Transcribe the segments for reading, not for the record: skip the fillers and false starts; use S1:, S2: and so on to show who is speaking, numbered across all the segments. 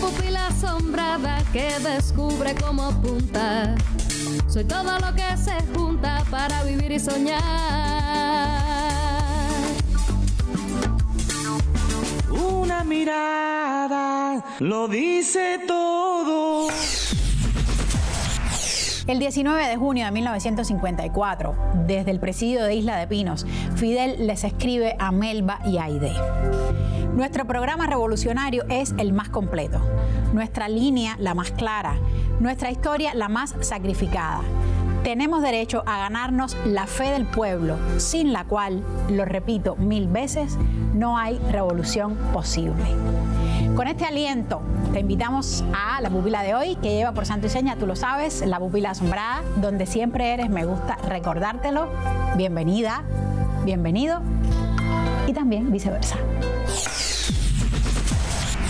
S1: pupila asombrada que descubre cómo apunta. Soy todo lo que se junta para vivir y soñar.
S2: Una mirada lo dice todo.
S3: El 19 de junio de 1954, desde el presidio de Isla de Pinos, Fidel les escribe a Melba y Aide: nuestro programa revolucionario es el más completo, nuestra línea la más clara, nuestra historia la más sacrificada. Tenemos derecho a ganarnos la fe del pueblo, sin la cual, lo repito 1000 veces, no hay revolución posible. Con este aliento, te invitamos a la pupila de hoy, que lleva por santo y seña, tú lo sabes, la pupila asombrada, donde siempre eres, me gusta recordártelo. Bienvenida, bienvenido, y también viceversa.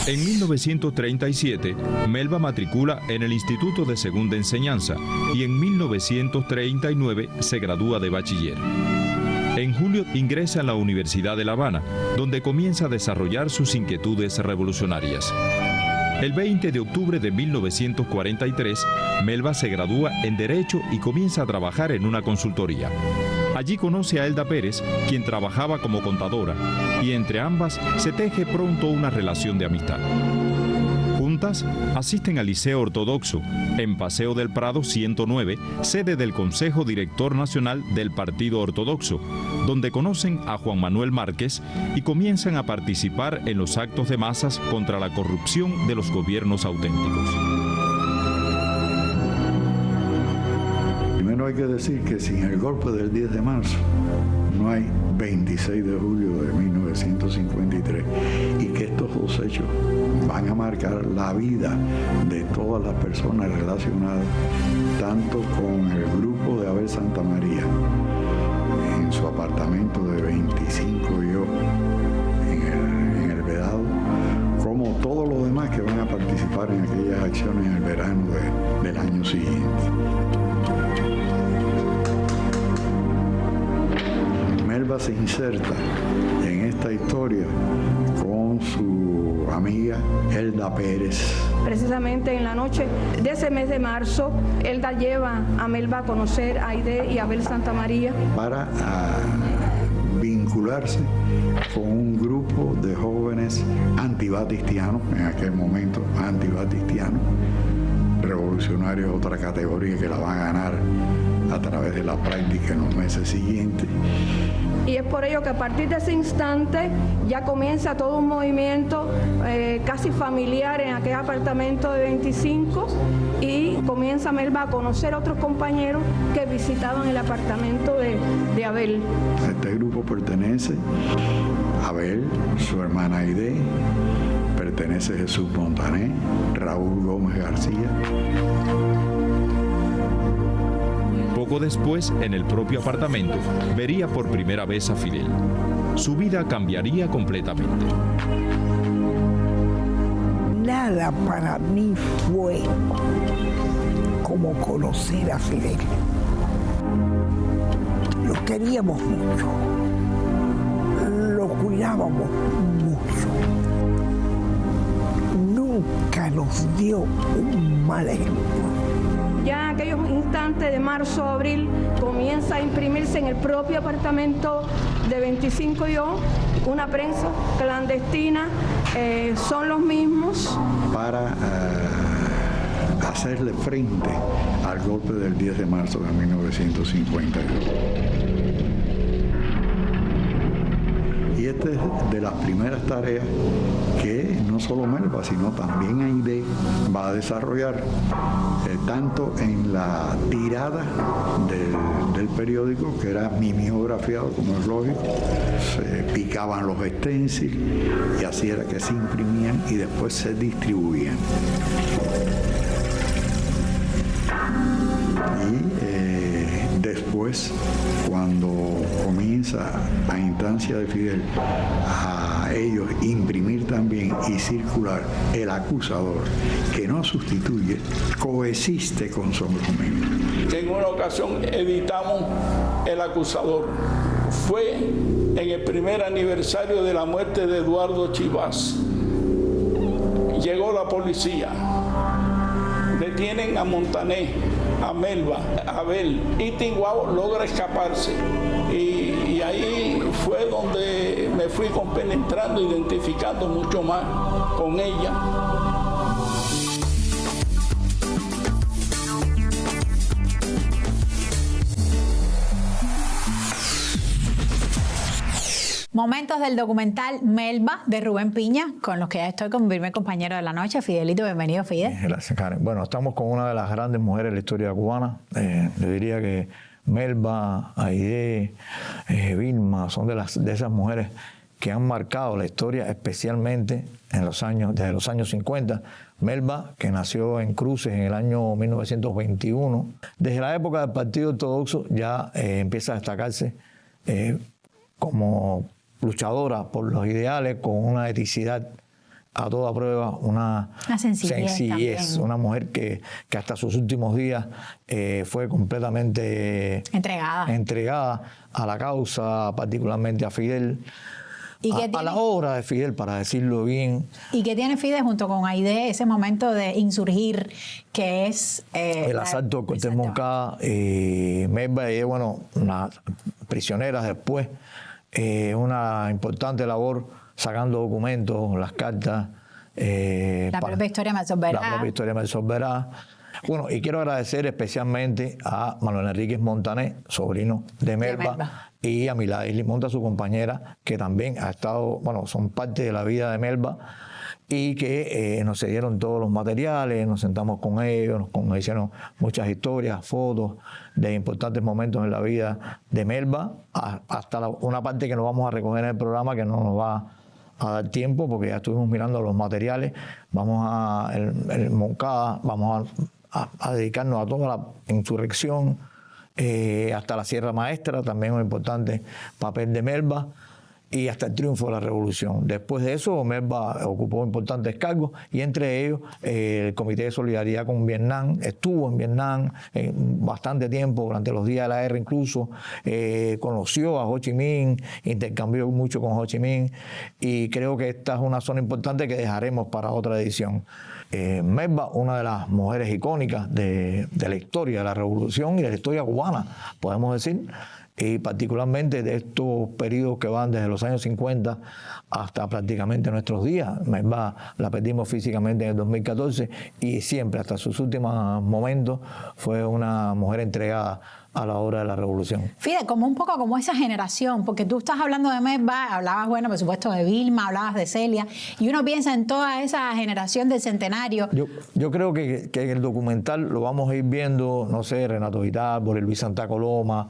S4: En 1937, Melba matricula en el Instituto de Segunda Enseñanza y en 1939 se gradúa de bachiller. En julio ingresa en la Universidad de La Habana, donde comienza a desarrollar sus inquietudes revolucionarias. El 20 de octubre de 1943, Melba se gradúa en Derecho y comienza a trabajar en una consultoría. Allí conoce a Elda Pérez, quien trabajaba como contadora, y entre ambas se teje pronto una relación de amistad. Juntas asisten al Liceo Ortodoxo, en Paseo del Prado 109, sede del Consejo Director Nacional del Partido Ortodoxo, donde conocen a Juan Manuel Márquez y comienzan a participar en los actos de masas contra la corrupción de los gobiernos auténticos.
S5: Primero hay que decir que sin el golpe del 10 de marzo no hay 26 de julio de 1953 y que estos dos hechos van a marcar la vida de todas las personas relacionadas, tanto con el grupo de Abel Santamaría en su apartamento de 25 yo en el Vedado, como todos los demás que van a participar en aquellas acciones en el verano del año siguiente. Melba se inserta en esta historia con su amiga Elda Pérez.
S6: Precisamente en la noche de ese mes de marzo, Elda lleva a Melba a conocer a Aide y a Abel Santamaría
S5: para vincularse con un grupo de jóvenes antibatistianos, en aquel momento antibatistianos, revolucionarios, otra categoría que la van a ganar a través de la práctica en los meses siguientes.
S6: Y es por ello que a partir de ese instante ya comienza todo un movimiento casi familiar en aquel apartamento de 25 y comienza Melba a conocer a otros compañeros que visitaban el apartamento de Abel.
S5: Este grupo pertenece a Abel, su hermana Aide, pertenece Jesús Montané, Raúl Gómez García.
S4: Poco después, en el propio apartamento, vería por primera vez a Fidel. Su vida cambiaría completamente.
S7: Nada para mí fue como conocer a Fidel. Lo queríamos mucho, lo cuidábamos mucho. Nunca nos dio un mal ejemplo.
S6: Ya en aquellos instantes de marzo a abril comienza a imprimirse en el propio apartamento de 25 yo una prensa clandestina, son los mismos.
S5: Para hacerle frente al golpe del 10 de marzo de 1952. Y esta es de las primeras tareas que no solo Melba, sino también Aide va a desarrollar, tanto en la tirada del periódico, que era mimeografiado, como es lógico, se picaban los stencils y así era que se imprimían y después se distribuían. Y después, cuando comienza a instancia de Fidel a ellos imprimir también y circular el acusador, que no sustituye, coexiste con Somos Humildes.
S8: En una ocasión editamos el acusador. Fue en el primer aniversario de la muerte de Eduardo Chivas. llegó la policía. Detienen a Montané, a Melba, a Abel, y Tiguao logra escaparse. Y ahí fue donde me fui compenetrando, identificando mucho más con ella.
S3: Momentos del documental Melba de Rubén Piña, con los que ya estoy con mi primer compañero de la noche, Fidelito. Bienvenido, Fidel.
S9: Gracias, Karen. Bueno, estamos con una de las grandes mujeres de la historia cubana. Yo diría que Melba, Aide, Vilma, son de esas mujeres que han marcado la historia, especialmente desde los años 50. Melba, que nació en Cruces en el año 1921, desde la época del Partido Ortodoxo ya empieza a destacarse como luchadora por los ideales, con una eticidad a toda prueba, una sencillez, una mujer que hasta sus últimos días fue completamente entregada a la causa, particularmente a Fidel, a la obra de Fidel, para decirlo bien.
S3: ¿Y qué tiene Fidel junto con Aide, ese momento de insurgir que es
S9: el asalto de Cortés Moncada? Melba y unas prisioneras después, una importante labor sacando documentos, las cartas.
S3: La propia historia me absorberá. Bueno, y quiero agradecer especialmente a Manuel Enríquez Montané, sobrino de Melba, y a Milady Limonta, su compañera, que también ha estado, son parte de la vida de Melba, y que nos cedieron todos los materiales, nos sentamos con ellos, nos hicieron muchas historias, fotos de importantes momentos en la vida de Melba, hasta una parte que nos vamos a recoger en el programa, que no nos va a dar tiempo, porque ya estuvimos mirando los materiales. Vamos a el Moncada, vamos a dedicarnos a toda la insurrección, hasta la Sierra Maestra, también un importante papel de Melba, y hasta el triunfo de la revolución. Después de eso, Melba ocupó importantes cargos, y entre ellos el Comité de Solidaridad con Vietnam. Estuvo en Vietnam bastante tiempo, durante los días de la guerra incluso. Conoció a Ho Chi Minh, intercambió mucho con Ho Chi Minh, y creo que esta es una zona importante que dejaremos para otra edición. Melba, una de las mujeres icónicas de la historia de la revolución y de la historia cubana, podemos decir, y particularmente de estos periodos que van desde los años 50 hasta prácticamente nuestros días. Melba la perdimos físicamente en el 2014, y siempre, hasta sus últimos momentos, fue una mujer entregada a la obra de la revolución. Fidel, como un poco como esa generación, porque tú estás hablando de Melba, hablabas, por supuesto, de Vilma, hablabas de Celia, y uno piensa en toda esa generación del centenario.
S9: Yo creo que en el documental lo vamos a ir viendo, no sé, Renato Vitárbol, Luis Santa Coloma,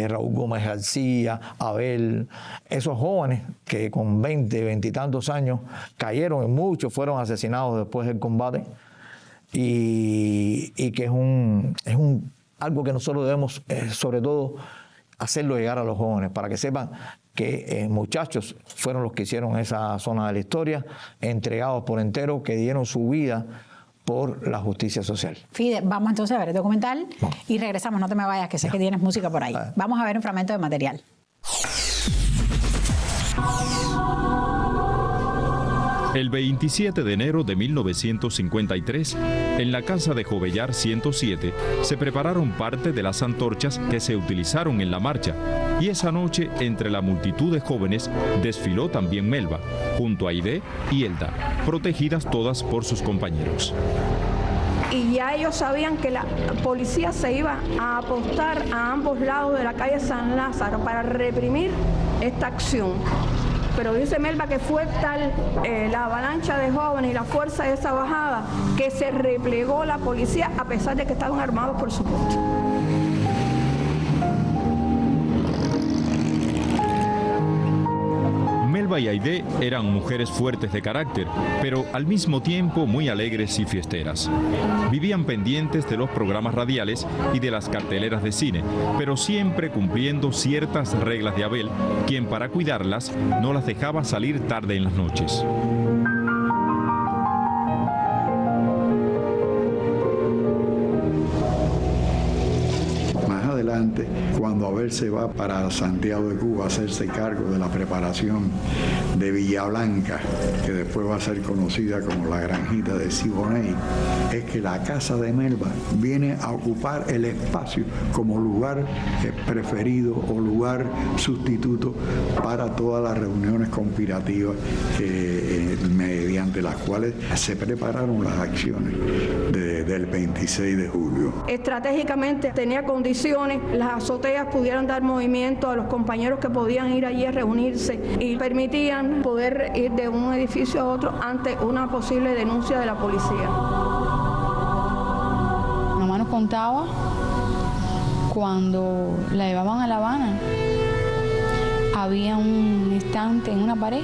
S9: Raúl Gómez García, Abel, esos jóvenes que con 20 y tantos años cayeron, en muchos fueron asesinados después del combate, y que es algo que nosotros debemos, sobre todo, hacerlo llegar a los jóvenes, para que sepan que muchachos fueron los que hicieron esa zona de la historia, entregados por entero, que dieron su vida por la justicia social.
S3: Fidel, vamos entonces a ver el documental y regresamos. No te me vayas, que sé que tienes música por ahí. Vamos a ver un fragmento de material.
S4: El 27 de enero de 1953, en la casa de Jovellar 107, se prepararon parte de las antorchas que se utilizaron en la marcha, y esa noche, entre la multitud de jóvenes, desfiló también Melba, junto a Aide y Elda, protegidas todas por sus compañeros.
S6: Y ya ellos sabían que la policía se iba a apostar a ambos lados de la calle San Lázaro para reprimir esta acción. Pero dice Melba que fue tal la avalancha de jóvenes y la fuerza de esa bajada que se replegó la policía, a pesar de que estaban armados, por supuesto.
S4: Melba y Aide eran mujeres fuertes de carácter, pero al mismo tiempo muy alegres y fiesteras. Vivían pendientes de los programas radiales y de las carteleras de cine, pero siempre cumpliendo ciertas reglas de Abel, quien para cuidarlas no las dejaba salir tarde en las noches.
S5: Más adelante, adelante, cuando Abel se va para Santiago de Cuba a hacerse cargo de la preparación de Villa Blanca, que después va a ser conocida como la Granjita de Siboney, es que la casa de Melba viene a ocupar el espacio como lugar preferido o lugar sustituto para todas las reuniones conspirativas mediante las cuales se prepararon las acciones del 26 de julio.
S6: Estratégicamente tenía condiciones, las azoteas pudieran dar movimiento a los compañeros que podían ir allí a reunirse y permitían poder ir de un edificio a otro ante una posible denuncia de la policía.
S10: Mamá nos contaba cuando la llevaban a La Habana, había un estante en una pared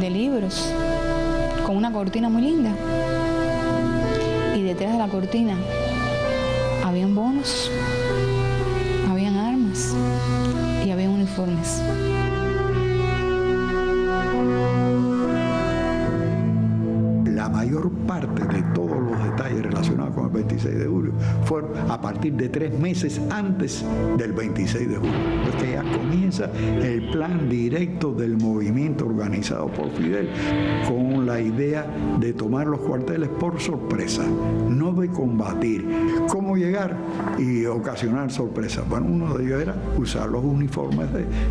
S10: de libros con una cortina muy linda y detrás de la cortina habían bonos, habían armas y habían uniformes.
S5: La mayor parte de todos los detalles relacionados con el 26 de julio fueron a partir de 3 meses antes del 26 de julio, porque ya comienza el plan directo del movimiento organizado por Fidel con la idea de tomar los cuarteles por sorpresa, no de combatir. ¿Cómo llegar y ocasionar sorpresa? Bueno, uno de ellos era usar los uniformes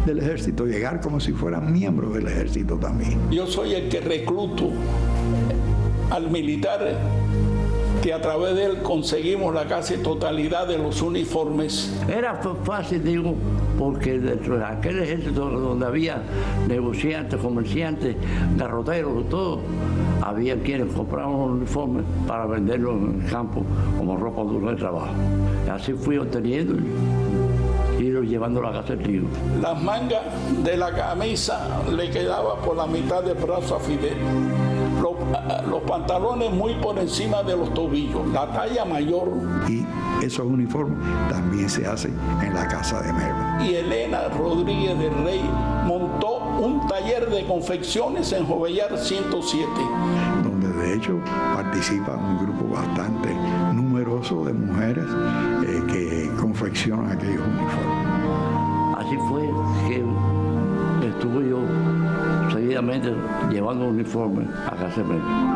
S5: del ejército, llegar como si fueran miembros del ejército también.
S8: Yo soy el que recluto al militar, que a través de él conseguimos la casi totalidad de los uniformes.
S11: Era fácil, digo, porque dentro de aquel ejército donde había negociantes, comerciantes, garroteros, todo, había quienes compraban los uniformes para venderlos en el campo como ropa dura de trabajo. Y así fui obteniendo y ir llevando a la casa del tío.
S8: Las mangas de la camisa le quedaba por la mitad del brazo a Fidel. Los pantalones muy por encima de los tobillos, la talla mayor.
S5: Y esos uniformes también se hacen en la casa de Melba.
S8: Y Elena Rodríguez del Rey montó un taller de confecciones en Jovellar 107.
S5: Donde de hecho participa un grupo bastante numeroso de mujeres que confeccionan aquellos uniformes.
S11: Así fue que estuve yo seguidamente llevando uniformes a casa de Melba.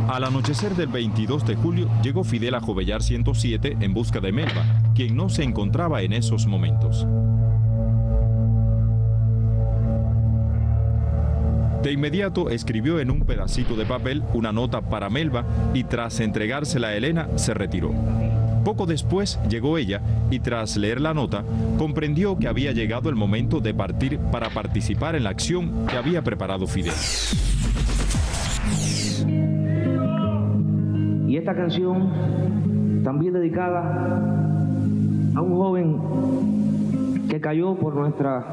S4: Al anochecer del 22 de julio llegó Fidel a Jovellar 107 en busca de Melba, quien no se encontraba en esos momentos. De inmediato escribió en un pedacito de papel una nota para Melba y tras entregársela a Elena se retiró. Poco después llegó ella y tras leer la nota comprendió que había llegado el momento de partir para participar en la acción que había preparado Fidel.
S12: Y esta canción también dedicada a un joven que cayó por nuestra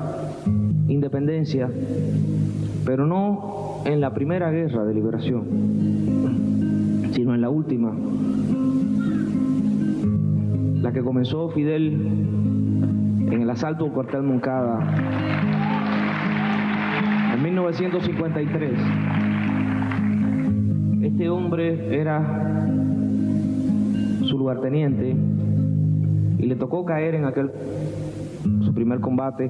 S12: independencia, pero no en la primera guerra de liberación, sino en la última, la que comenzó Fidel en el asalto al cuartel Moncada en 1953. Este hombre era su lugarteniente y le tocó caer en su primer combate,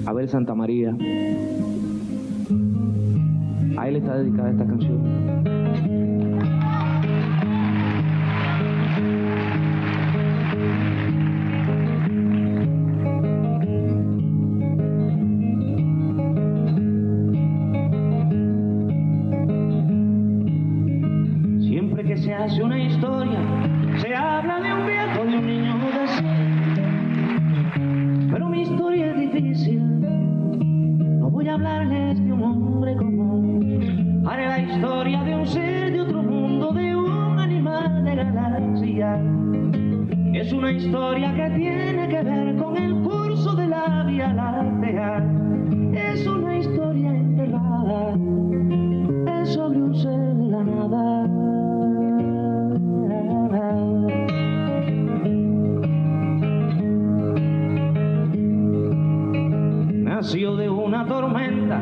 S12: Abel Santamaría. A él está dedicada esta canción.
S13: Siempre que se hace una historia, se habla de un viejo, de un niño de 100. Pero mi historia es difícil. No voy a hablarles de un hombre común. Haré la historia de un ser de otro mundo, de un animal de galaxia. Es una historia que tiene que ver con el curso de la Vía Láctea. Es una historia enterrada, es sobre un ser de la nada. Nació de una tormenta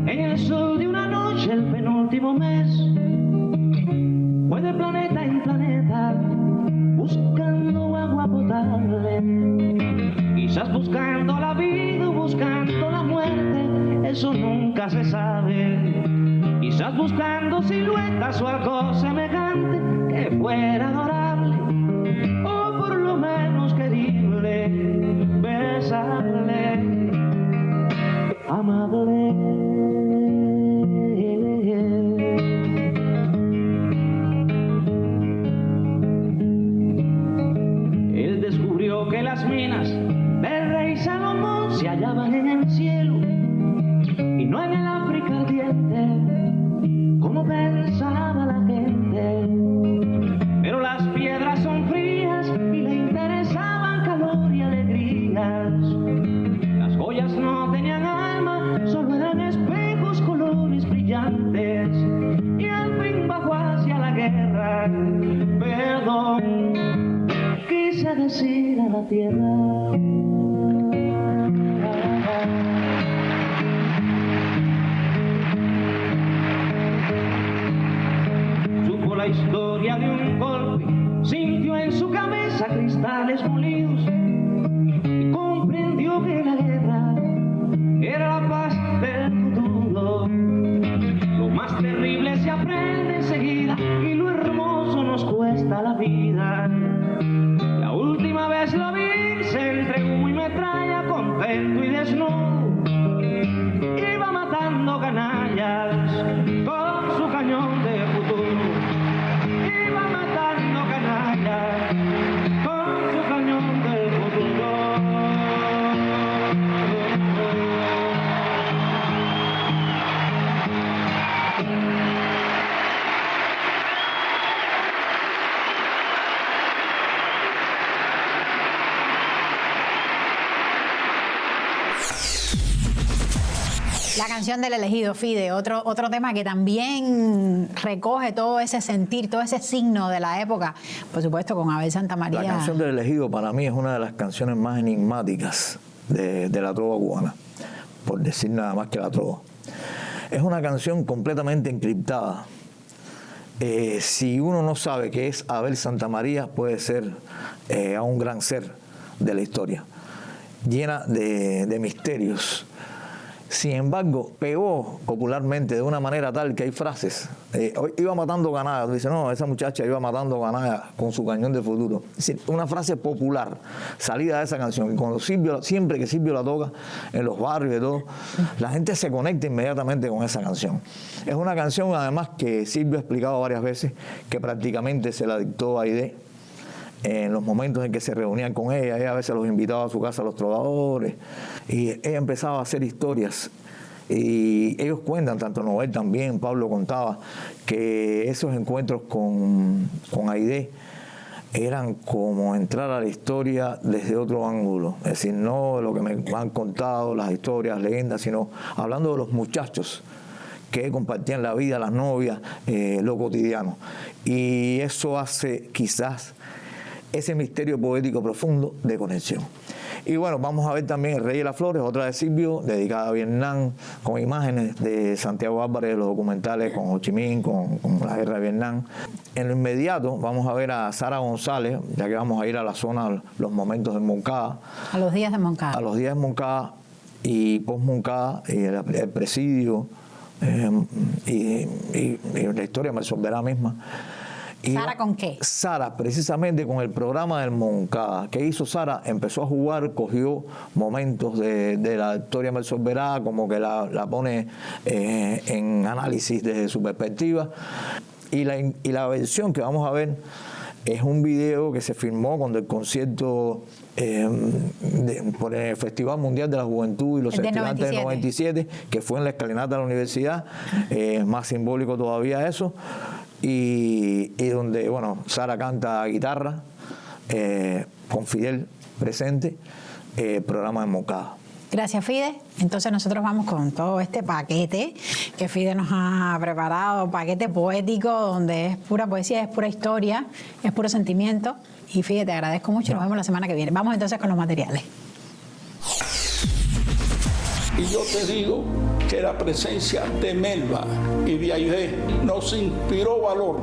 S13: en el sol de una noche. Fue de planeta en planeta buscando agua potable, quizás buscando la vida o buscando la muerte, eso nunca se sabe. Quizás buscando siluetas o algo semejante que fuera adorable, o por lo menos querible, besable, amable. Él descubrió que las minas del rey Salomón se hallaban en el cielo y no en el África ardiente, como pensaba la gente. Pero las piedras son frías y le interesaban calor y alegrías. Las joyas no tenían alma, solo eran espejos, colores brillantes. Y al fin bajó hacia la guerra. Perdón, quise decir a la tierra. La historia de un golpe, sintió en su cabeza cristales molidos y comprendió que la guerra era la paz del futuro. Lo más terrible se aprende enseguida y lo hermoso nos cuesta la vida. La última vez lo vi, se entregó y metralla, contento y desnudo. Iba matando canallas con su cañón de futuro. Iba matando canallas con su cañón del futuro.
S3: La canción del elegido, Fide, otro tema que también recoge todo ese sentir, todo ese signo de la época, por supuesto con Abel Santamaría.
S9: La canción del elegido para mí es una de las canciones más enigmáticas de la trova cubana, por decir nada más que la trova. Es una canción completamente encriptada. Si uno no sabe que es Abel Santamaría, puede ser a un gran ser de la historia, llena de misterios. Sin embargo, pegó popularmente de una manera tal que hay frases. Iba matando ganadas. Dice, no, esa muchacha iba matando ganadas con su cañón de futuro. Es decir, una frase popular salida de esa canción. Y cuando siempre que Silvio la toca en los barrios y todo, la gente se conecta inmediatamente con esa canción. Es una canción, además, que Silvio ha explicado varias veces, que prácticamente se la dictó a Aide en los momentos en que se reunían con ella. Ella a veces los invitaba a su casa a los trovadores y ella empezaba a hacer historias y ellos cuentan, tanto Nobel también, Pablo contaba, que esos encuentros con Aide eran como entrar a la historia desde otro ángulo, es decir, no lo que me han contado, las historias, leyendas, sino hablando de los muchachos que compartían la vida, las novias, lo cotidiano. Y eso hace quizás ese misterio poético profundo de conexión. Y bueno, vamos a ver también El Rey de las Flores, otra de Silvio, dedicada a Vietnam, con imágenes de Santiago Álvarez, de los documentales con Ho Chi Minh, con la guerra de Vietnam. En lo inmediato vamos a ver a Sara González, ya que vamos a ir a la zona, los momentos de Moncada.
S3: A los días de Moncada.
S9: A los días de Moncada y post-Moncada, y el presidio, y la historia me resolverá misma.
S3: ¿Sara con qué?
S9: Sara, precisamente con el programa del Moncada. ¿Qué hizo Sara? Empezó a jugar, cogió momentos de la historia Mel Solverá, como que la pone en análisis desde su perspectiva. Y la versión que vamos a ver es un video que se filmó cuando el concierto por el Festival Mundial de la Juventud y los Estudiantes del 97, que fue en la escalinata de la universidad, más simbólico todavía eso. Y donde, bueno, Sara canta guitarra, con Fidel presente, programa de Moncada.
S3: Gracias, Fide. Entonces nosotros vamos con todo este paquete que Fide nos ha preparado, paquete poético, donde es pura poesía, es pura historia, es puro sentimiento. Y Fide, te agradezco mucho y nos vemos la semana que viene. Vamos entonces con los materiales.
S8: Y yo te digo que la presencia de Melba y de Aide nos inspiró valor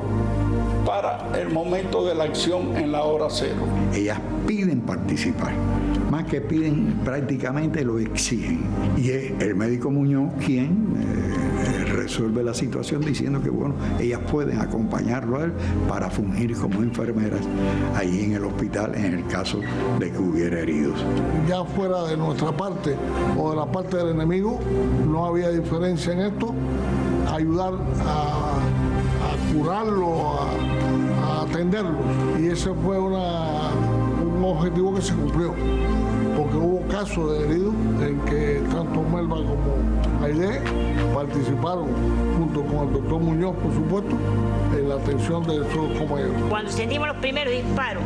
S8: para el momento de la acción en la hora cero.
S5: Ellas piden participar, más que piden, prácticamente lo exigen. Y es el médico Muñoz quien resuelve la situación diciendo que, bueno, ellas pueden acompañarlo a él para fungir como enfermeras allí en el hospital en el caso de que hubiera heridos.
S14: Ya fuera de nuestra parte o de la parte del enemigo, no había diferencia en esto, ayudar a curarlo, a atenderlos. Y ese fue un objetivo que se cumplió, porque hubo casos de heridos en que tanto Melba como Aide participaron, junto con el doctor Muñoz, por supuesto, en la atención de sus compañeros.
S15: Cuando sentimos los primeros disparos,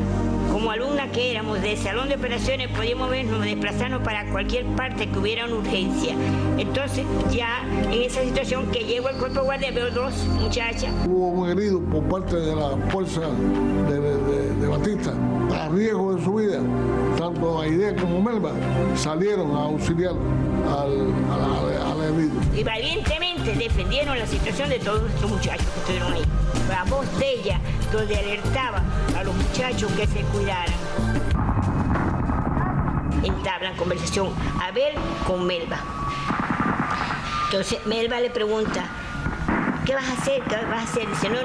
S15: como alumnas que éramos del salón de operaciones, podíamos movernos, desplazarnos para cualquier parte que hubiera una urgencia. Entonces, ya en esa situación que llegó el cuerpo de guardia, veo dos muchachas.
S14: Hubo un herido por parte de la fuerza de Batista, a riesgo de su vida. Tanto Aide como Melba salieron a auxiliar al herido.
S15: Y valientemente defendieron la situación de todos estos muchachos que estuvieron ahí. La voz de ella, donde alertaba a los muchachos que se cuidaran. Entablan conversación Abel con Melba. Entonces Melba le pregunta, ¿qué vas a hacer? ¿Qué vas a hacer? Dice, no.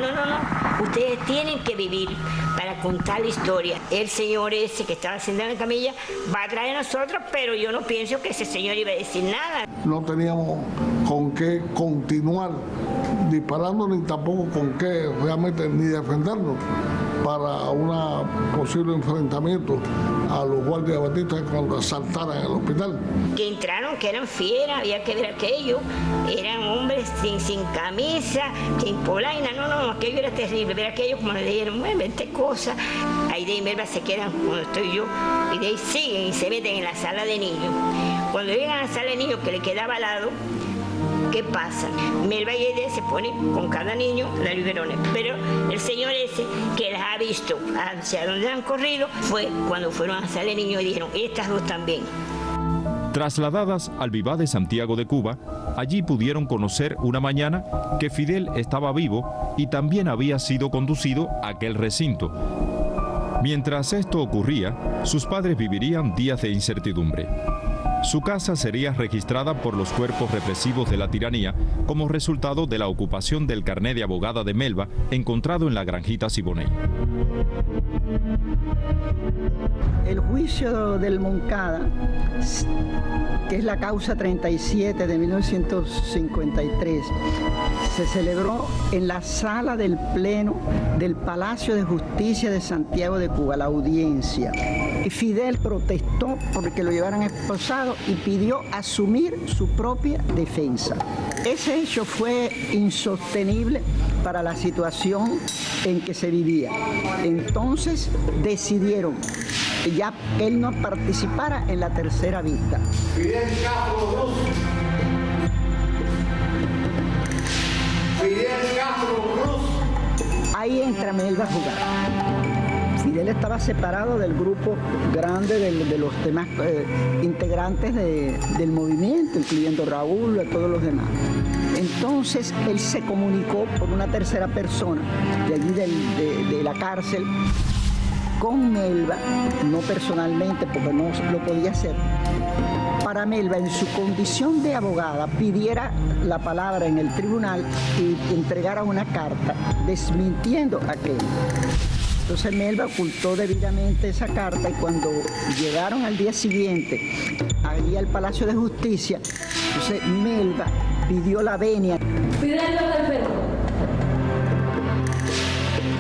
S15: Ustedes tienen que vivir para contar la historia. El señor ese que estaba sentado en la camilla va a traer a nosotros, pero yo no pienso que ese señor iba a decir nada.
S14: No teníamos con qué continuar disparando, ni tampoco con qué realmente ni defendernos para un posible enfrentamiento a los guardias de Batista cuando asaltaran el hospital.
S15: Que entraron, que eran fieras, había que ver aquello, eran hombres sin camisa, sin polaina, no, aquello era terrible, ver aquello como le dijeron, vente cosas, Aide y Melba se quedan cuando estoy yo, y de ahí siguen y se meten en la sala de niños. Cuando llegan a la sala de niños que le quedaba al lado, ¿qué pasa? Melba y Aide se ponen con cada niño las biberones, pero el señor ese que las ha visto hacia donde han corrido fue cuando fueron a la sala de niños y dijeron, estas dos también.
S4: Trasladadas al Viva de Santiago de Cuba, allí pudieron conocer una mañana que Fidel estaba vivo y también había sido conducido a aquel recinto. Mientras esto ocurría, sus padres vivirían días de incertidumbre. Su casa sería registrada por los cuerpos represivos de la tiranía como resultado de la ocupación del carné de abogada de Melba encontrado en la granjita Siboney.
S16: El juicio del Moncada, que es la causa 37 de 1953, se celebró en la sala del Pleno del Palacio de Justicia de Santiago de Cuba, la audiencia. Y Fidel protestó porque lo llevaran esposado y pidió asumir su propia defensa. Ese hecho fue insostenible para la situación en que se vivía. Entonces decidieron que ya él no participara en la tercera vista.
S17: Fidel Castro Ruz. Fidel Castro Ruz.
S16: Ahí entra Melba a jugar. Fidel estaba separado del grupo grande de los demás integrantes del movimiento, incluyendo Raúl y a todos los demás. Entonces él se comunicó por una tercera persona de allí de la cárcel con Melba, no personalmente porque no lo podía hacer, para Melba en su condición de abogada pidiera la palabra en el tribunal y entregara una carta desmintiendo aquello. Entonces Melba ocultó debidamente esa carta y cuando llegaron al día siguiente allí al Palacio de Justicia, entonces Melba pidió la venia.
S1: Fidel no es enfermo.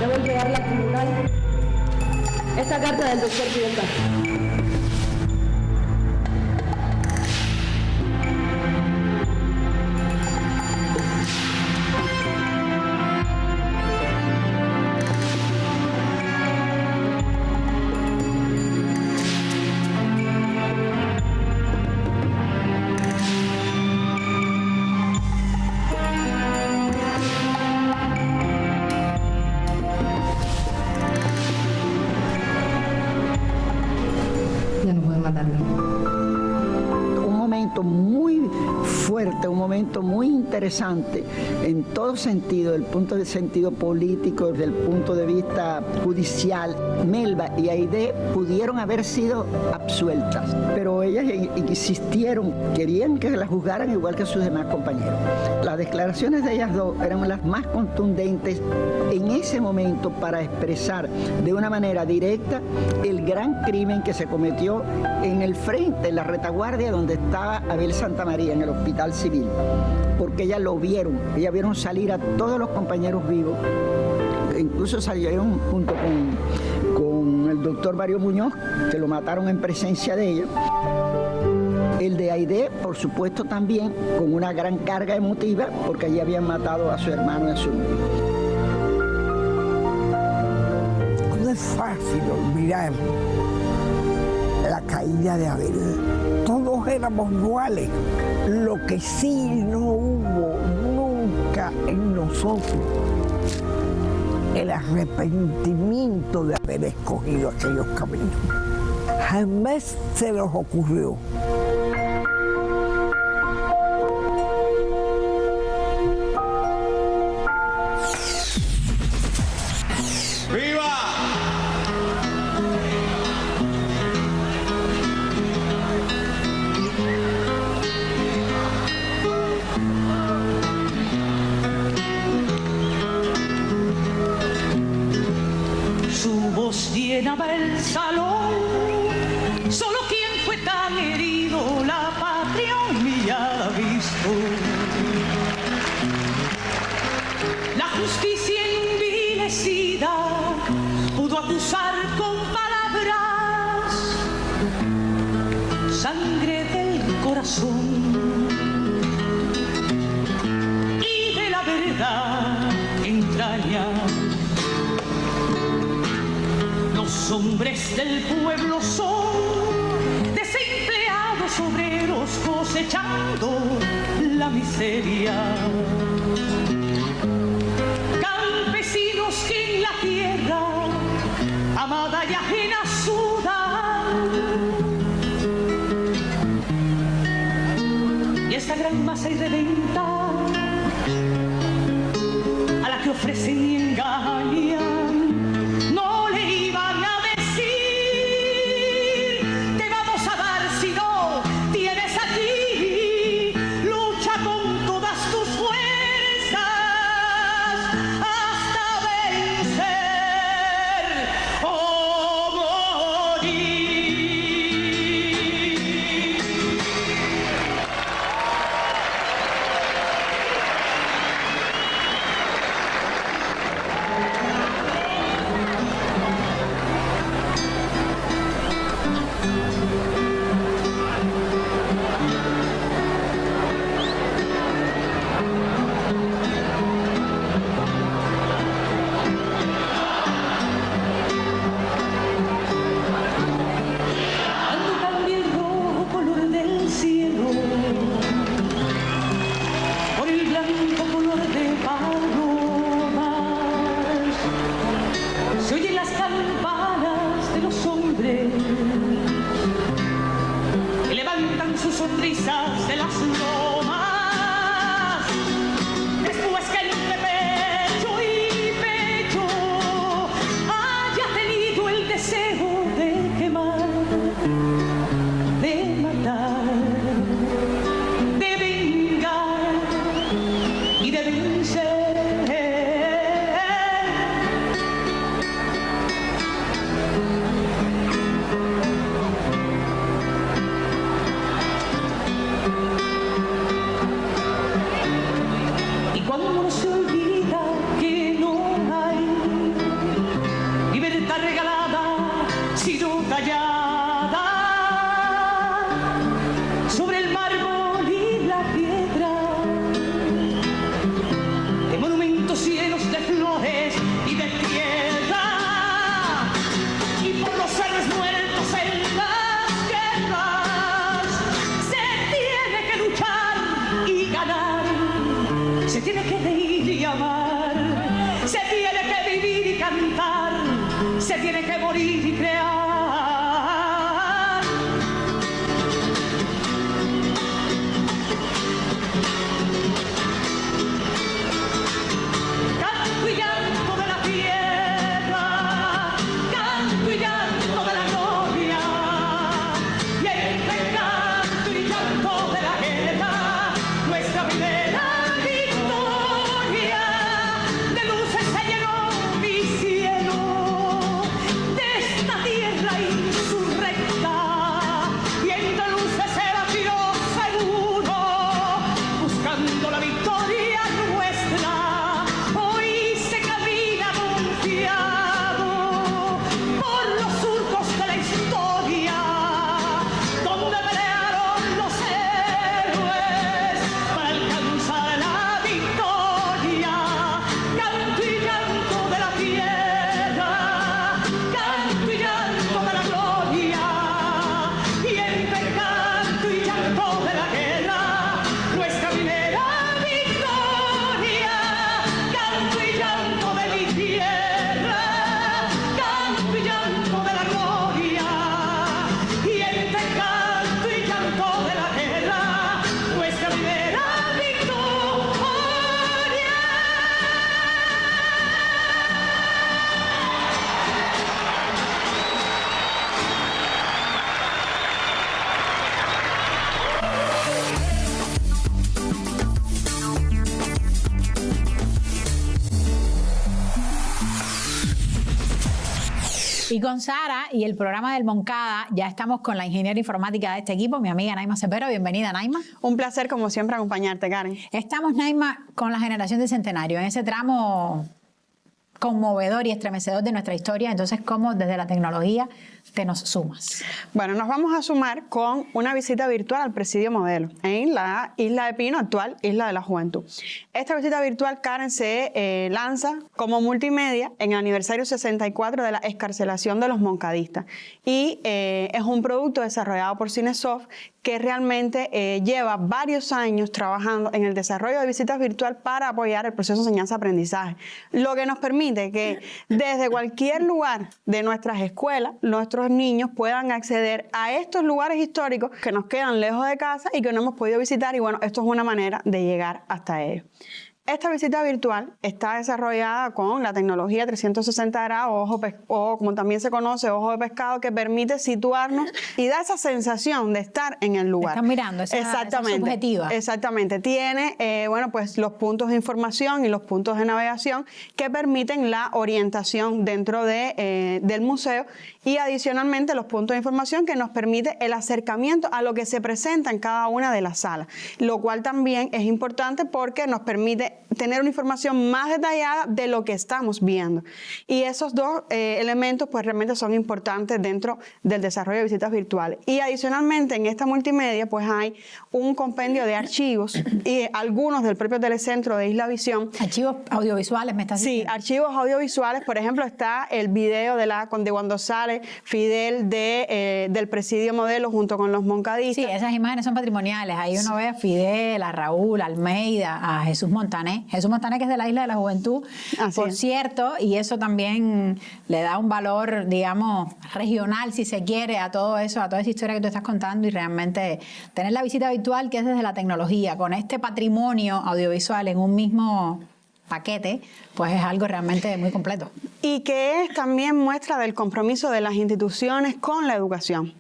S1: Debo entregarle al tribunal esta carta del doctor Fidel Castro.
S16: Un momento muy fuerte, un momento muy interesante en todo sentido, desde el punto de sentido político, desde el punto de vista judicial. Melba y Aide pudieron haber sido absueltas, pero ellas insistieron, querían que las juzgaran igual que sus demás compañeros. Las declaraciones de ellas dos eran las más contundentes en ese momento para expresar de una manera directa el gran crimen que se cometió en el frente, en la retaguardia donde estaba Abel Santamaría, en el hospital civil, porque ellas vieron salir a todos los compañeros vivos, incluso salieron junto con el doctor Mario Muñoz, que lo mataron en presencia de ellos. El de Aide, por supuesto, también con una gran carga emotiva, porque allí habían matado a su hermano y a su novio.
S7: No es fácil olvidar la caída de Abel. Todos éramos iguales. Lo que sí no hubo nunca en nosotros, el arrepentimiento de haber escogido aquellos caminos. Jamás se nos ocurrió.
S18: Llenaba el salón, solo quien fue tan herido, la patria humillada visto. La justicia envilecida pudo acusar con palabras sangre del corazón y de la verdad entraña. Los hombres del pueblo son desempleados obreros cosechando la miseria. Campesinos que en la tierra amada y ajena sudan. Y esta gran masa irredenta a la que ofrecen y engañan,
S3: Y con Sara y el programa del Moncada ya estamos con la ingeniera informática de este equipo, mi amiga Naima Cepero. Bienvenida, Naima.
S19: Un placer, como siempre, acompañarte, Karen.
S3: Estamos, Naima, con la generación del centenario, en ese tramo conmovedor y estremecedor de nuestra historia. Entonces, ¿cómo desde la tecnología te nos sumas?
S19: Bueno, nos vamos a sumar con una visita virtual al Presidio Modelo en la Isla de Pino, actual Isla de la Juventud. Esta visita virtual, Karen, se lanza como multimedia en el aniversario 64 de la excarcelación de los moncadistas y es un producto desarrollado por Cinesoft que realmente lleva varios años trabajando en el desarrollo de visitas virtual para apoyar el proceso de enseñanza-aprendizaje, lo que nos permite que desde cualquier lugar de nuestras escuelas, nuestros niños puedan acceder a estos lugares históricos que nos quedan lejos de casa y que no hemos podido visitar, y bueno, esto es una manera de llegar hasta ellos. Esta visita virtual está desarrollada con la tecnología 360 grados, o como también se conoce, ojo de pescado, que permite situarnos y da esa sensación de estar en el lugar.
S3: Están mirando, esa subjetiva.
S19: Exactamente. Tiene, bueno, pues los puntos de información y los puntos de navegación que permiten la orientación dentro del museo, y adicionalmente los puntos de información que nos permite el acercamiento a lo que se presenta en cada una de las salas, lo cual también es importante porque nos permite tener una información más detallada de lo que estamos viendo. Y esos dos elementos pues realmente son importantes dentro del desarrollo de visitas virtuales. Y adicionalmente en esta multimedia pues hay un compendio de archivos y algunos del propio telecentro de Isla Visión.
S3: Archivos audiovisuales, me estás diciendo.
S19: Sí, archivos audiovisuales. Por ejemplo, está el video de cuando sale Fidel del Presidio Modelo junto con los moncadistas.
S3: Sí, esas imágenes son patrimoniales. Ahí uno ve a Fidel, a Raúl, a Almeida, a Jesús Montané. Jesús Montané, que es de la Isla de la Juventud, por cierto, y eso también le da un valor, digamos, regional, si se quiere, a todo eso, a toda esa historia que tú estás contando, y realmente tener la visita virtual, que es desde la tecnología, con este patrimonio audiovisual en un mismo paquete, pues es algo realmente muy completo.
S19: Y que es también muestra del compromiso de las instituciones con la educación.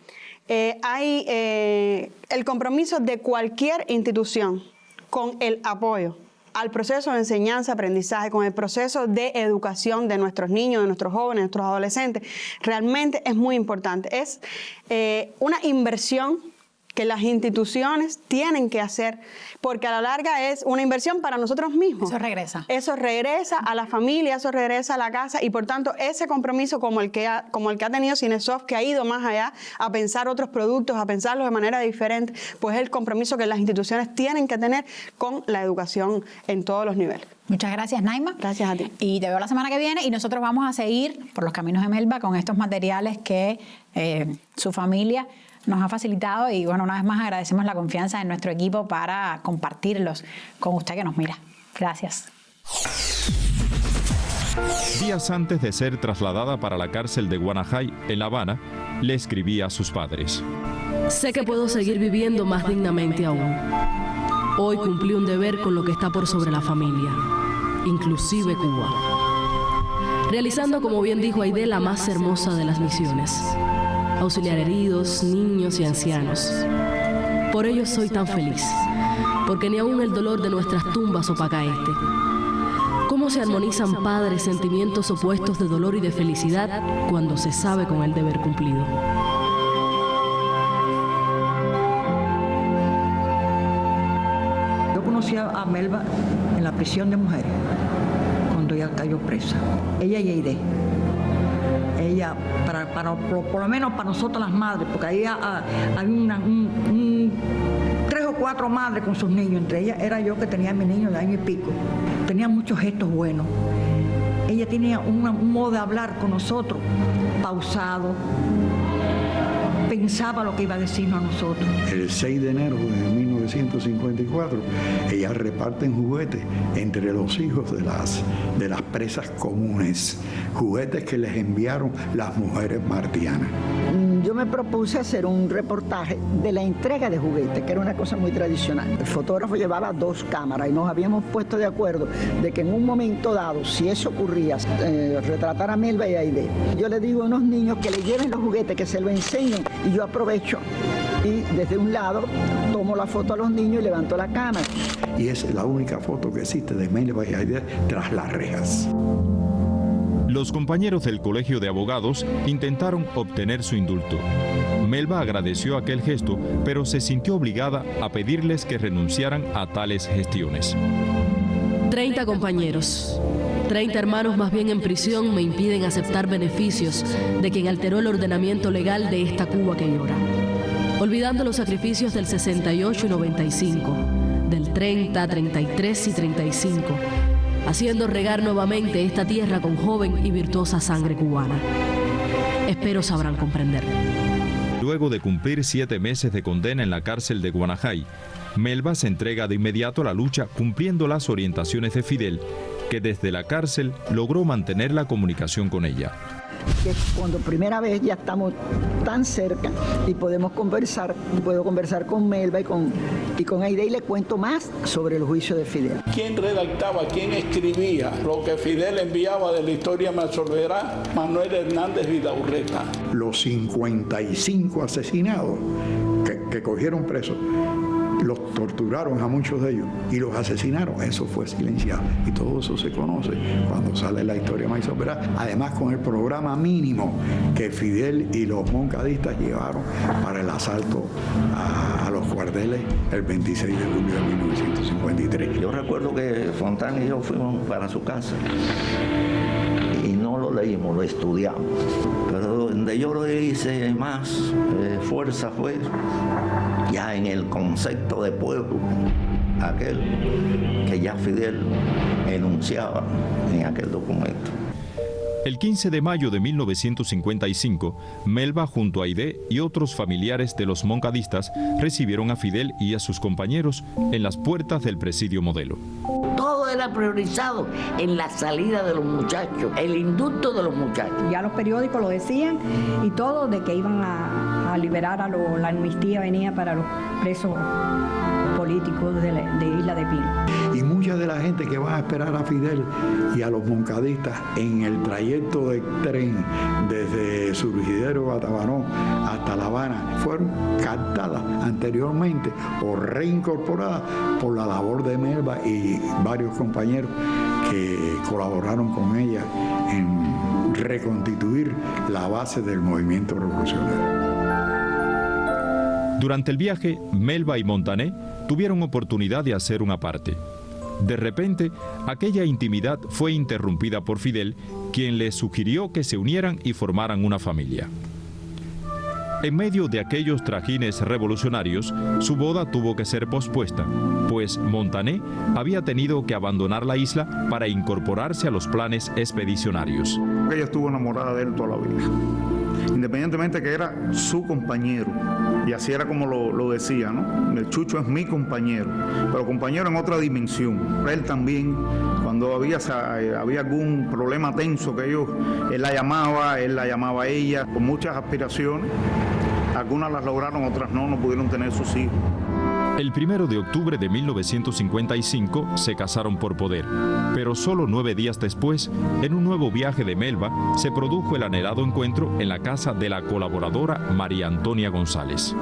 S19: Hay el compromiso de cualquier institución con el apoyo al proceso de enseñanza-aprendizaje, con el proceso de educación de nuestros niños, de nuestros jóvenes, de nuestros adolescentes, realmente es muy importante. Es una inversión que las instituciones tienen que hacer, porque a la larga es una inversión para nosotros mismos.
S3: Eso regresa.
S19: Eso regresa a la familia, eso regresa a la casa, y por tanto ese compromiso como el que ha tenido Cinesoft, que ha ido más allá a pensar otros productos, a pensarlos de manera diferente, pues es el compromiso que las instituciones tienen que tener con la educación en todos los niveles.
S3: Muchas gracias, Naima.
S19: Gracias a ti.
S3: Y te veo la semana que viene, y nosotros vamos a seguir por los caminos de Melba con estos materiales que su familia nos ha facilitado, y bueno, una vez más agradecemos la confianza en nuestro equipo para compartirlos con usted que nos mira. Gracias.
S4: Días antes de ser trasladada para la cárcel de Guanajay, en La Habana, le escribía a sus padres:
S20: sé que puedo seguir viviendo más dignamente aún. Hoy cumplí un deber con lo que está por sobre la familia, inclusive Cuba, realizando, como bien dijo Aide, la más hermosa de las misiones: auxiliar heridos, niños y ancianos. Por ello soy tan feliz, porque ni aún el dolor de nuestras tumbas opaca este. ¿Cómo se armonizan, padres, sentimientos opuestos de dolor y de felicidad cuando se sabe con el deber cumplido?
S21: Yo conocí a Melba en la prisión de mujeres, cuando ella cayó presa. Ella y Aide. Ella, por lo menos para nosotros las madres, porque ahí había 3 o 4 madres con sus niños, entre ellas era yo, que tenía a mi niño de año y pico. Tenía muchos gestos buenos. Ella tenía un modo de hablar con nosotros, pausado, pensaba lo que iba a decirnos a nosotros.
S5: El 6 de enero de 1954, ellas reparten juguetes entre los hijos de las presas comunes, juguetes que les enviaron las mujeres martianas.
S16: Yo me propuse hacer un reportaje de la entrega de juguetes, que era una cosa muy tradicional. El fotógrafo llevaba 2 cámaras y nos habíamos puesto de acuerdo de que en un momento dado, si eso ocurría, retratar a Melba y a Aide. Yo le digo a unos niños que le lleven los juguetes, que se lo enseñen, y yo aprovecho y desde un lado tomo la foto a los niños y levanto la cámara.
S5: Y es la única foto que existe de Melba y Aide tras las rejas.
S4: Los compañeros del Colegio de Abogados intentaron obtener su indulto. Melba agradeció aquel gesto, pero se sintió obligada a pedirles que renunciaran a tales gestiones.
S20: 30 compañeros, 30 hermanos más bien en prisión me impiden aceptar beneficios de quien alteró el ordenamiento legal de esta Cuba que llora. Olvidando los sacrificios del 68 y 95, del 30, 33 y 35, haciendo regar nuevamente esta tierra con joven y virtuosa sangre cubana. Espero sabrán comprender.
S4: Luego de cumplir 7 meses de condena en la cárcel de Guanajay, Melba se entrega de inmediato a la lucha cumpliendo las orientaciones de Fidel, que desde la cárcel logró mantener la comunicación con ella.
S16: Que cuando primera vez ya estamos tan cerca y podemos conversar, puedo conversar con Melba y con Aide y le cuento más sobre el juicio de Fidel.
S8: ¿Quién redactaba, quién escribía lo que Fidel enviaba de la historia me absolverá? Manuel Hernández Vidaurreta.
S5: Los 55 asesinados que cogieron presos, los torturaron a muchos de ellos y los asesinaron. Eso fue silenciado y todo eso se conoce cuando sale la historia más soberana. Además, con el programa mínimo que Fidel y los moncadistas llevaron para el asalto a los cuarteles el 26 de julio de 1953.
S11: Yo recuerdo que Fontana y yo fuimos para su casa y no lo leímos, lo estudiamos. Pero donde yo lo hice más fuerza fue ya en el concepto de pueblo, aquel que ya Fidel enunciaba en aquel documento.
S4: El 15 de mayo de 1955, Melba junto a Aide y otros familiares de los moncadistas recibieron a Fidel y a sus compañeros en las puertas del presidio Modelo.
S2: Todo era priorizado en la salida de los muchachos, el indulto de los muchachos.
S22: Ya los periódicos lo decían y todo de que iban a liberar la amnistía venía para los presos políticos de Isla de Pino.
S5: Y mucha de la gente que va a esperar a Fidel y a los moncadistas en el trayecto de tren desde Surgidero a Tabanó hasta La Habana fueron captadas anteriormente o reincorporadas por la labor de Melba y varios compañeros que colaboraron con ella en reconstituir la base del movimiento revolucionario.
S4: Durante el viaje, Melba y Montané tuvieron oportunidad de hacer una parte. De repente, aquella intimidad fue interrumpida por Fidel, quien les sugirió que se unieran y formaran una familia. En medio de aquellos trajines revolucionarios, su boda tuvo que ser pospuesta, pues Montané había tenido que abandonar la isla para incorporarse a los planes expedicionarios.
S23: Ella estuvo enamorada de él toda la vida, independientemente que era su compañero, y así era como lo decía, ¿no? El Chucho es mi compañero, pero compañero en otra dimensión. Él también, cuando había algún problema tenso que él la llamaba a ella, con muchas aspiraciones. Algunas las lograron, otras no pudieron tener sus hijos.
S4: El 1 de octubre de 1955 se casaron por poder, pero solo 9 días después, en un nuevo viaje de Melba, se produjo el anhelado encuentro en la casa de la colaboradora María Antonia González.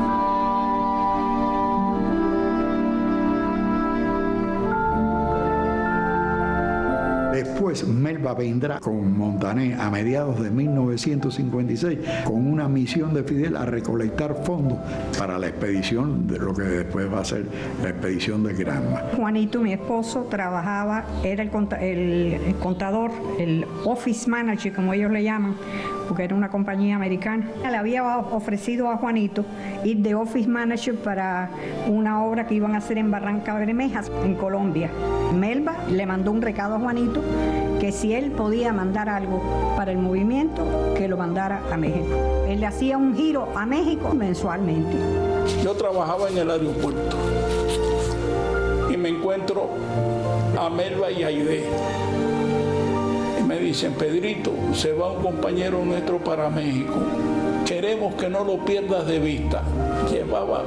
S5: Después Melba vendrá con Montané a mediados de 1956 con una misión de Fidel a recolectar fondos para la expedición de lo que después va a ser la expedición de Granma.
S22: Juanito, mi esposo, trabajaba, era el contador, el office manager, como ellos le llaman, porque era una compañía americana. Le había ofrecido a Juanito ir de office manager para una obra que iban a hacer en Barranca Bermejas, en Colombia. Melba le mandó un recado a Juanito que si él podía mandar algo para el movimiento, que lo mandara a México. Él le hacía un giro a México mensualmente.
S8: Yo trabajaba en el aeropuerto y me encuentro a Melba y a Aide. Me dicen, Pedrito, se va un compañero nuestro para México. Queremos que no lo pierdas de vista. Llevaba,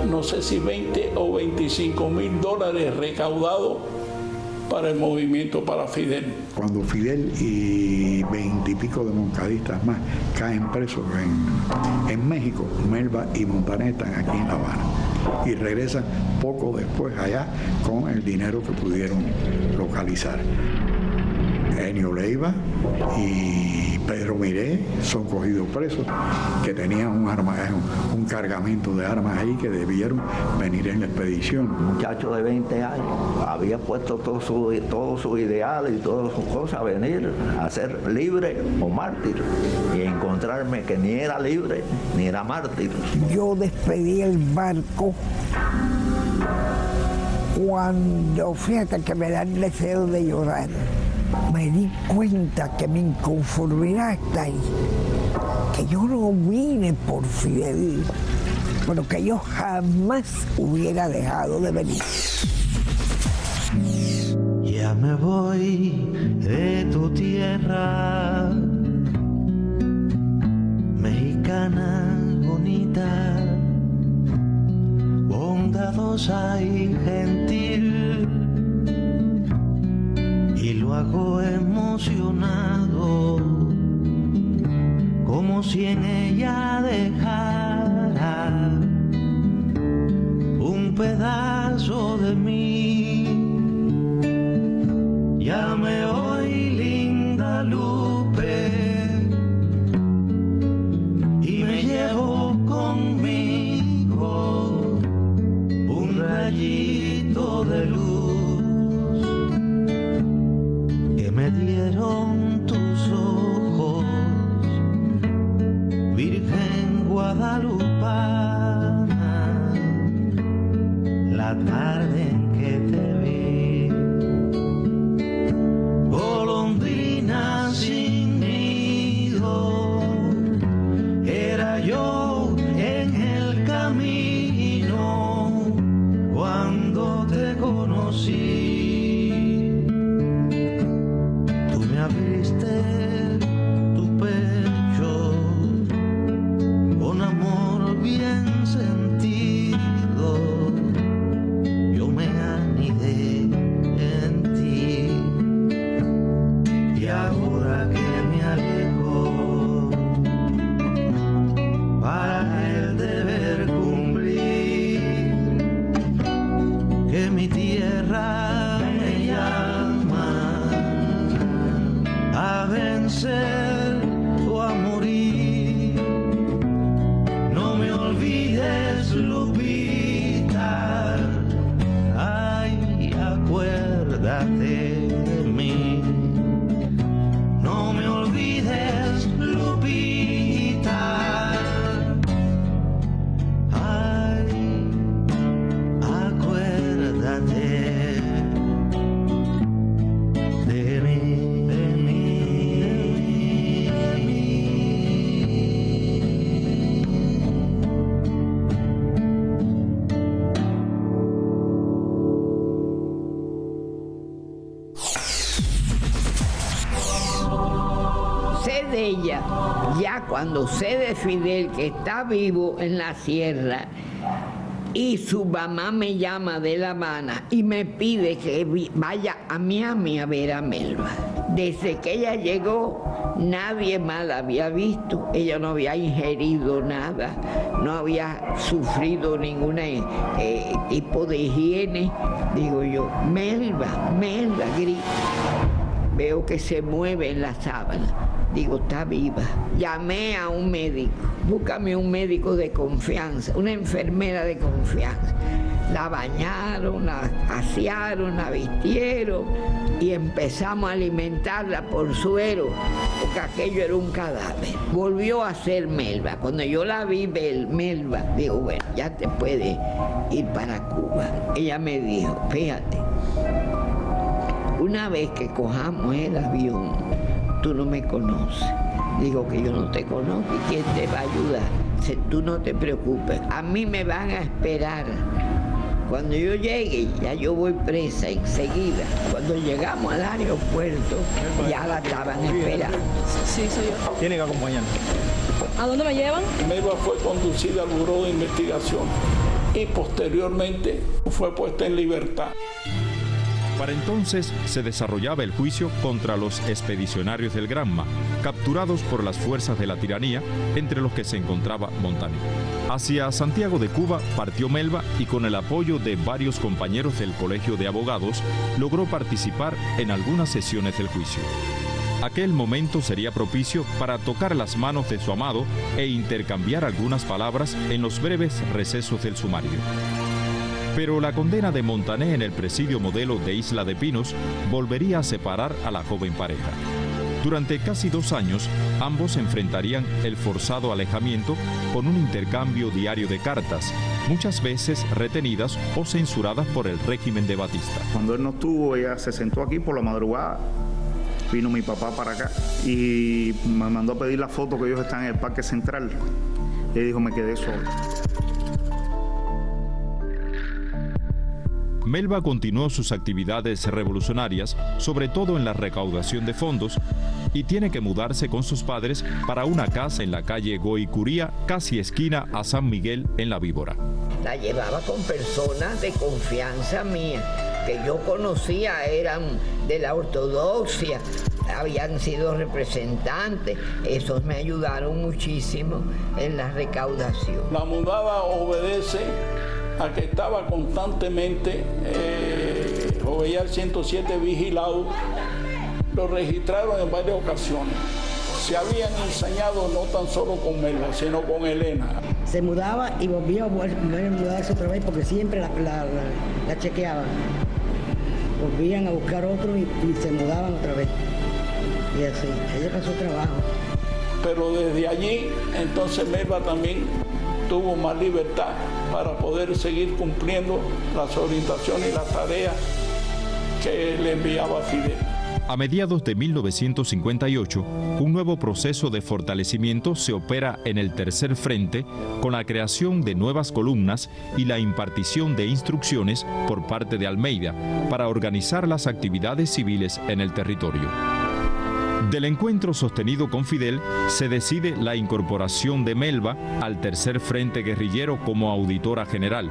S8: no sé si 20 o 25 mil dólares recaudados para el movimiento para Fidel.
S5: Cuando Fidel y 20 y pico de moncadistas más caen presos en México, Melba y Montané están aquí en La Habana y regresan poco después allá con el dinero que pudieron localizar. Enio Leiva y Pedro Miré son cogidos presos, que tenían un cargamento de armas ahí que debieron venir en la expedición.
S9: Un muchacho de 20 años había puesto todos sus ideales y todas sus cosas a venir a ser libre o mártir, y encontrarme que ni era libre ni era mártir.
S7: Yo despedí el barco cuando, fíjate que me da el deseo de llorar, me di cuenta que mi inconformidad está ahí, que yo no vine por Fidel, pero que yo jamás hubiera dejado de venir.
S13: Ya me voy de tu tierra, mexicana bonita, bondadosa y gentil, y lo hago emocionado, como si en ella dejara un pedazo de mí. Ya me voy, linda Lupe, y me llevo conmigo un rayito de luz que me dieron tus ojos, Virgen guadalupana, la tarde en que te vi. Golondrina sin nido, era yo en el camino cuando te conocí. Tú me abriste tu pecho con amor bien sentido, yo me anidé en ti. Y ahora que me alejo para el deber cumplir, que mi tierra me llama a vencer o a morir. No me olvides, Lupita, ay, acuérdate de mí. No me olvides, Lupita, ay, acuérdate de mí, de mí, de mí.
S2: Sé de ella, ya cuando sé de Fidel que está vivo en la sierra y su mamá me llama de La Habana y me pide que vaya a Miami a ver a Melba. Desde que ella llegó, nadie más la había visto, ella no había ingerido nada, no había sufrido ningún tipo de higiene. Digo yo, Melba, Melba, grita. Veo que se mueve en la sábana. Digo, está viva. Llamé a un médico. Búscame un médico de confianza, una enfermera de confianza. La bañaron, la asearon, la vistieron y empezamos a alimentarla por suero, porque aquello era un cadáver. Volvió a ser Melba. Cuando yo la vi, Melba, digo, bueno, ya te puedes ir para Cuba. Ella me dijo, fíjate, una vez que cojamos el avión, tú no me conoces. Digo que yo no te conozco y quién te va a ayudar. Tú no te preocupes, a mí me van a esperar. Cuando yo llegue, ya yo voy presa enseguida. Cuando llegamos al aeropuerto, ya la estaban esperando.
S6: Sí, soy yo.
S23: Tienen que acompañarme.
S6: ¿A dónde me llevan?
S8: Melba fue conducida al Buró de Investigación y posteriormente fue puesta en libertad.
S4: Para entonces se desarrollaba el juicio contra los expedicionarios del Granma, capturados por las fuerzas de la tiranía, entre los que se encontraba Montané. Hacia Santiago de Cuba partió Melba y con el apoyo de varios compañeros del Colegio de Abogados logró participar en algunas sesiones del juicio. Aquel momento sería propicio para tocar las manos de su amado e intercambiar algunas palabras en los breves recesos del sumario. Pero la condena de Montané en el presidio modelo de Isla de Pinos volvería a separar a la joven pareja. Durante casi 2 años, ambos enfrentarían el forzado alejamiento con un intercambio diario de cartas, muchas veces retenidas o censuradas por el régimen de Batista.
S23: Cuando él no estuvo, ella se sentó aquí por la madrugada, vino mi papá para acá y me mandó a pedir la foto que ellos están en el Parque Central. Y dijo, me quedé solo.
S4: Melba continuó sus actividades revolucionarias, sobre todo en la recaudación de fondos, y tiene que mudarse con sus padres para una casa en la calle Goicuría, casi esquina a San Miguel, en La Víbora.
S2: La llevaba con personas de confianza mía, que yo conocía, eran de la ortodoxia, habían sido representantes, esos me ayudaron muchísimo en la recaudación.
S8: La mudada obedece a que estaba constantemente Jovellar 107 vigilado. Lo registraron en varias ocasiones. Se habían ensañado no tan solo con Melba, sino con Elena.
S10: Se mudaba y volvía a mudarse otra vez porque siempre la chequeaban. Volvían a buscar otro y se mudaban otra vez. Y así, ella pasó trabajo.
S8: Pero desde allí, entonces Melba también tuvo más libertad para poder seguir cumpliendo las orientaciones y las tareas que le enviaba Fidel.
S4: A mediados de 1958, un nuevo proceso de fortalecimiento se opera en el Tercer Frente con la creación de nuevas columnas y la impartición de instrucciones por parte de Almeida para organizar las actividades civiles en el territorio. Del encuentro sostenido con Fidel se decide la incorporación de Melba al Tercer Frente Guerrillero como auditora general,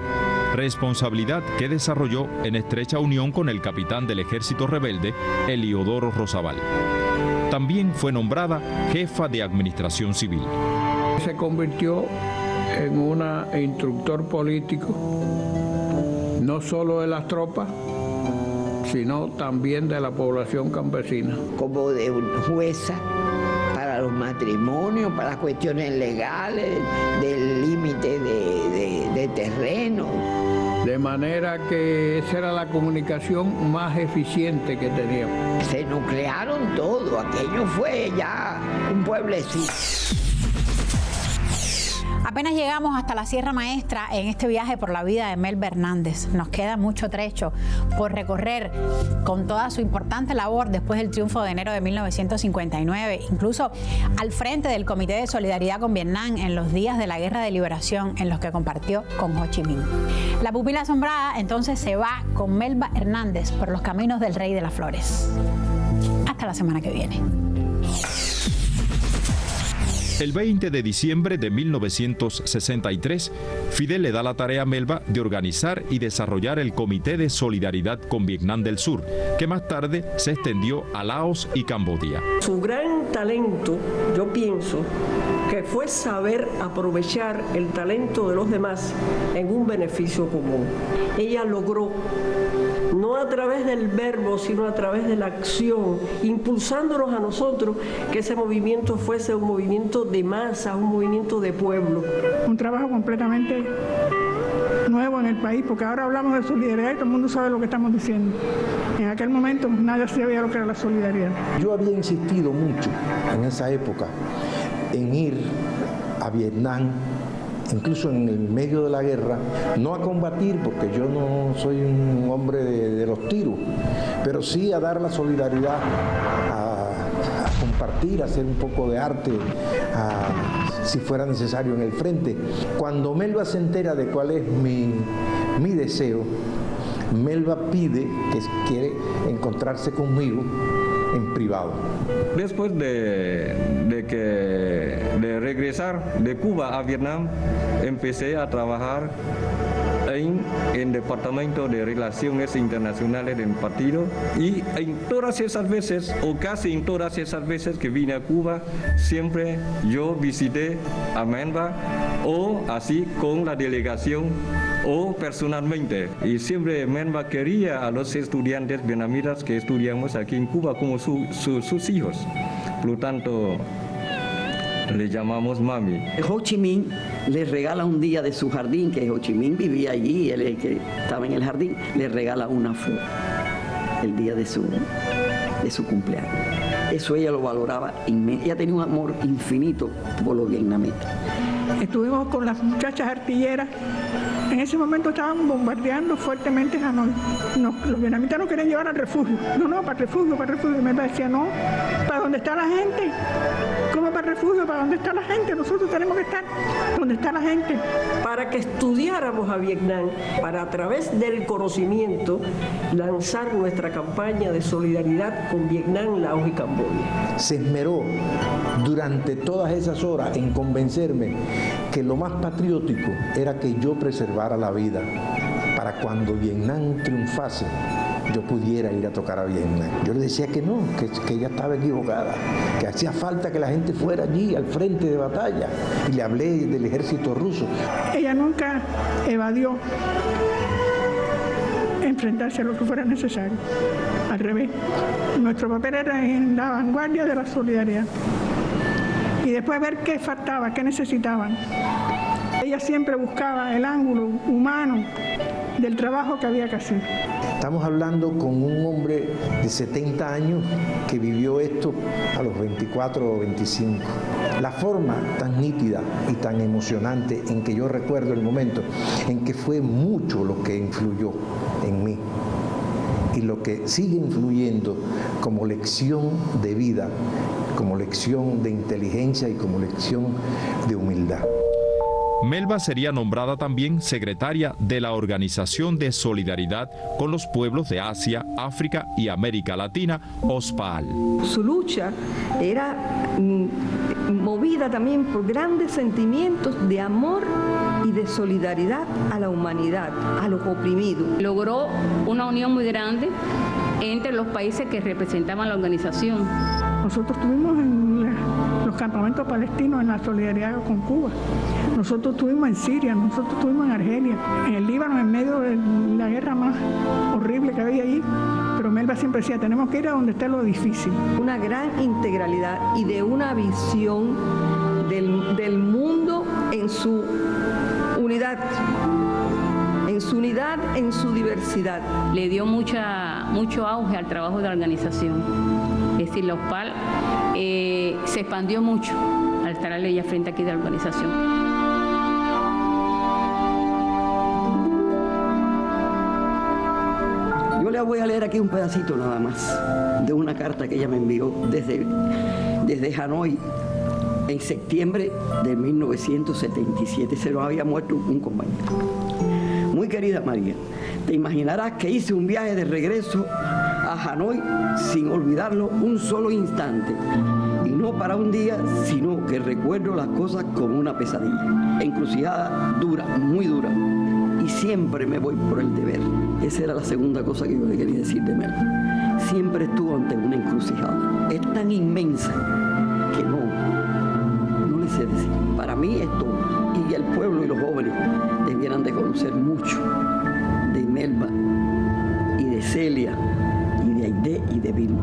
S4: responsabilidad que desarrolló en estrecha unión con el capitán del ejército rebelde, Eliodoro Rosabal. También fue nombrada jefa de administración civil.
S12: Se convirtió en una instructor político, no solo de las tropas, sino también de la población campesina.
S2: Como de jueza para los matrimonios, para las cuestiones legales, del límite de terreno.
S12: De manera que esa era la comunicación más eficiente que teníamos.
S2: Se nuclearon todo, aquello fue ya un pueblecito.
S3: Apenas llegamos hasta la Sierra Maestra en este viaje por la vida de Melba Hernández. Nos queda mucho trecho por recorrer con toda su importante labor después del triunfo de enero de 1959, incluso al frente del Comité de Solidaridad con Vietnam en los días de la Guerra de Liberación en los que compartió con Ho Chi Minh. La pupila asombrada entonces se va con Melba Hernández por los caminos del Rey de las Flores. Hasta la semana que viene.
S4: El 20 de diciembre de 1963, Fidel le da la tarea a Melba de organizar y desarrollar el Comité de Solidaridad con Vietnam del Sur, que más tarde se extendió a Laos y Camboya.
S14: Su gran talento, yo pienso, que fue saber aprovechar el talento de los demás en un beneficio común. Ella logró, no a través del verbo, sino a través de la acción, impulsándonos a nosotros que ese movimiento fuese un movimiento de masa, un movimiento de pueblo.
S24: Un trabajo completamente nuevo en el país, porque ahora hablamos de solidaridad y todo el mundo sabe lo que estamos diciendo. En aquel momento nadie sabía lo que era la solidaridad.
S25: Yo había insistido mucho en esa época en ir a Vietnam, incluso en el medio de la guerra, no a combatir, porque yo no soy un hombre de los tiros, pero sí a dar la solidaridad, a compartir, a hacer un poco de arte, si fuera necesario en el frente. Cuando Melba se entera de cuál es mi deseo, Melba pide que quiere encontrarse conmigo en privado.
S26: Después de que
S1: de regresar de Cuba a Vietnam, empecé a trabajar en el Departamento de Relaciones Internacionales del partido, y en todas esas veces, o casi en todas esas veces que vine a Cuba, siempre yo visité a Menba, o así con la delegación o personalmente, y siempre Menba quería a los estudiantes vietnamitas que estudiamos aquí en Cuba como sus hijos. Por lo tanto, le llamamos mami.
S11: Ho Chi Minh le regala un día de su jardín, que Ho Chi Minh vivía allí, él el que estaba en el jardín, le regala una flor el día de su cumpleaños. Eso ella lo valoraba inmensamente. Ella tenía un amor infinito por los vietnamitas.
S24: Estuvimos con las muchachas artilleras. En ese momento estaban bombardeando fuertemente Hanoi. Los vietnamitas nos querían llevar al refugio. No, para el refugio, para el refugio. Y me decía, no, ¿para dónde está la gente? ¿Cómo para el refugio? ¿Para dónde está la gente? Nosotros tenemos que estar donde está la gente.
S14: Para que estudiáramos a Vietnam, para a través del conocimiento lanzar nuestra campaña de solidaridad con Vietnam, Laos y Camboya.
S25: Se esmeró durante todas esas horas en convencerme que lo más patriótico era que yo preservara la vida para cuando Vietnam triunfase yo pudiera ir a tocar a Vietnam. Yo le decía que no, que ella estaba equivocada, que hacía falta que la gente fuera allí al frente de batalla, y le hablé del ejército ruso.
S24: Ella nunca evadió enfrentarse a lo que fuera necesario. Al revés, nuestro papel era en la vanguardia de la solidaridad y después ver qué faltaba, qué necesitaban. Ella siempre buscaba el ángulo humano del trabajo que había que hacer.
S25: Estamos hablando con un hombre de 70 años que vivió esto a los 24 o 25. La forma tan nítida y tan emocionante en que yo recuerdo el momento en que fue mucho lo que influyó en mí y lo que sigue influyendo como lección de vida, como lección de inteligencia y como lección de humildad.
S4: Melba sería nombrada también secretaria de la Organización de Solidaridad con los Pueblos de Asia, África y América Latina, OSPAAL.
S14: Su lucha era movida también por grandes sentimientos de amor y de solidaridad a la humanidad, a los oprimidos.
S15: Logró una unión muy grande entre los países que representaban la organización.
S24: Nosotros estuvimos en los campamentos palestinos en la solidaridad con Cuba. Nosotros estuvimos en Siria, nosotros estuvimos en Argelia, en el Líbano, en medio de la guerra más horrible que había allí. Pero Melba siempre decía, tenemos que ir a donde está lo difícil.
S14: Una gran integralidad y de una visión del mundo en su unidad. En su unidad, en su diversidad.
S15: Le dio mucho auge al trabajo de la organización. Es decir, la OSPAAL se expandió mucho al estar a ella frente aquí de la organización.
S11: Yo le voy a leer aquí un pedacito nada más de una carta que ella me envió desde Hanoi en septiembre de 1977. Se nos había muerto un compañero. Muy querida María, te imaginarás que hice un viaje de regreso a Hanoi sin olvidarlo un solo instante. Y no para un día, sino que recuerdo las cosas como una pesadilla. Encrucijada dura, muy dura. Y siempre me voy por el deber. Esa era la segunda cosa que yo le quería decir de Melba. Siempre estuvo ante una encrucijada. Es tan inmensa que no le sé decir. Para mí es todo. Y el pueblo y los jóvenes debieran de conocer mucho de Melba y de Celia y de Aide y de Vilma.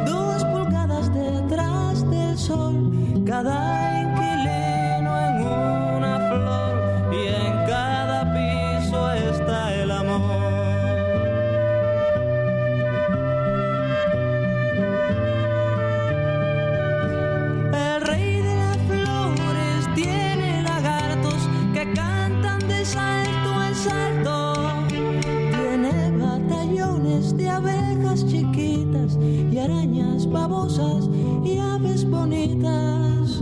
S17: Dos
S13: sol, cada inquilino en una flor y en cada piso está el amor. El rey de las flores tiene lagartos que cantan de salto en salto. Tiene batallones de abejas chiquitas y arañas babosas y aves bonitas.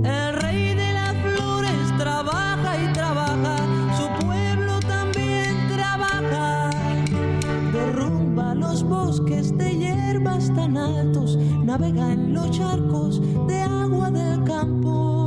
S13: El rey de las flores trabaja y trabaja, su pueblo también trabaja. Derrumba los bosques de hierbas tan altos, navega en los charcos de agua del campo.